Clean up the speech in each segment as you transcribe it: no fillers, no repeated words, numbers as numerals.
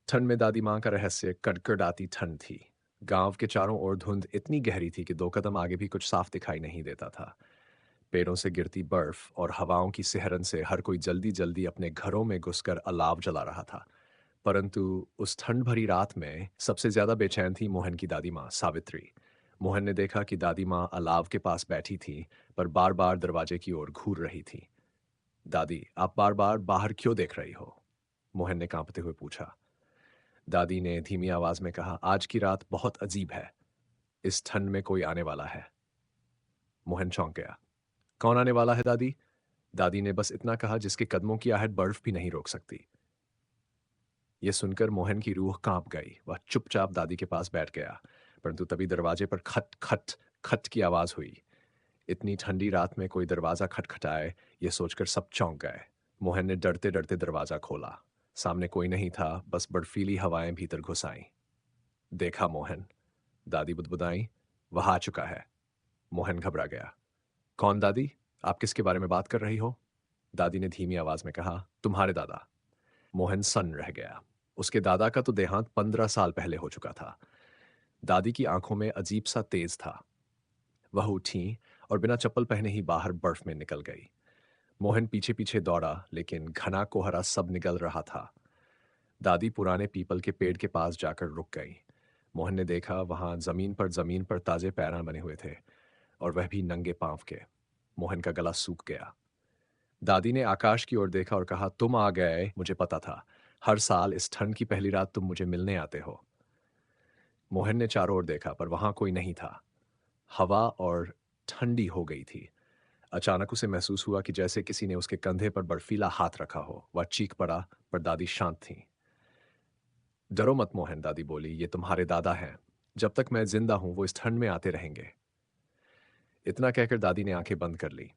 ठंड में दादी माँ का रहस्य कड़कड़ाती ठंड थी। गांव के चारों ओर धुंध इतनी गहरी थी कि 2 कदम आगे भी कुछ साफ दिखाई नहीं देता था। पेड़ों से गिरती बर्फ और हवाओं की सिहरन से हर कोई जल्दी जल्दी अपने घरों में घुसकर अलाव जला रहा था। परंतु उस ठंड भरी रात में सबसे ज्यादा बेचैन थी मोहन की दादी माँ सावित्री। मोहन ने देखा कि दादी माँ अलाव के पास बैठी थी, पर बार बार दरवाजे की ओर घूर रही थी। दादी, आप बार बार बाहर क्यों देख रही हो? मोहन ने कांपते हुए पूछा। दादी ने धीमी आवाज में कहा, आज की रात बहुत अजीब है। इस ठंड में कोई आने वाला है। मोहन चौंक गया। कौन आने वाला है दादी? दादी ने बस इतना कहा जिसके कदमों की आहट बर्फ भी नहीं रोक सकती। यह सुनकर मोहन की रूह कांप गई। वह चुपचाप दादी के पास बैठ गया। परंतु तभी दरवाजे पर खट खट खट की आवाज हुई। इतनी ठंडी रात में कोई दरवाजा खटखटाए, यह सोचकर सब चौंक गए। मोहन ने डरते डरते दरवाजा खोला। सामने कोई नहीं था, बस बर्फीली हवाएं भीतर घुस आईं। देखा मोहन, दादी बुदबुदाई, वह आ चुका है। मोहन घबरा गया। कौन दादी? आप किसके बारे में बात कर रही हो? दादी ने धीमी आवाज में कहा, तुम्हारे दादा। मोहन सन्न रह गया। उसके दादा का तो देहांत 15 साल पहले हो चुका था। दादी की आंखों में अजीब सा तेज था। वह उठी और बिना चप्पल पहने ही बाहर बर्फ में निकल गई। मोहन पीछे पीछे दौड़ा, लेकिन घना कोहरा सब निगल रहा था। दादी पुराने पीपल के पेड़ के पास जाकर रुक गई। मोहन ने देखा वहां जमीन पर ताजे पैरां बने हुए थे, और वह भी नंगे पांव के। मोहन का गला सूख गया। दादी ने आकाश की ओर देखा और कहा, तुम आ गए, मुझे पता था। हर साल इस ठंड की पहली रात तुम मुझे मिलने आते हो। मोहन ने चारों ओर देखा, पर वहां कोई नहीं था। हवा और ठंडी हो गई थी। अचानक उसे महसूस हुआ कि जैसे किसी ने उसके कंधे पर बर्फीला हाथ रखा हो। वह चीख पड़ा, पर दादी शांत थी। डरो मत मोहन, दादी बोली, ये तुम्हारे दादा हैं। जब तक मैं जिंदा हूं वो इस ठंड में आते रहेंगे। इतना कहकर दादी ने आंखें बंद कर ली।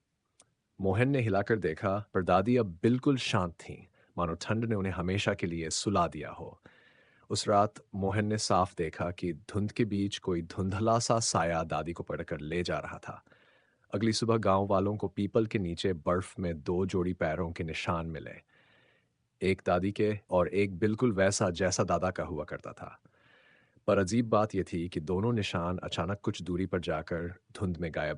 मोहन ने हिलाकर देखा, पर दादी अब बिल्कुल शांत थीं, मानो ठंड ने उन्हें हमेशा के लिए सुला दिया हो। उस रात मोहन ने साफ देखा कि धुंध के बीच कोई धुंधला सा साया दादी को पकड़कर ले जा रहा था। अगली सुबह गांव वालों को पीपल के नीचे बर्फ में 2 जोड़ी पैरों के निशान मिले। एक दादी के और एक बिल्कुल वैसा जैसा दादा का हुआ करता था। पर अजीब बात यह थी कि दोनों निशान अचानक कुछ दूरी पर जाकर धुंध में गायब हो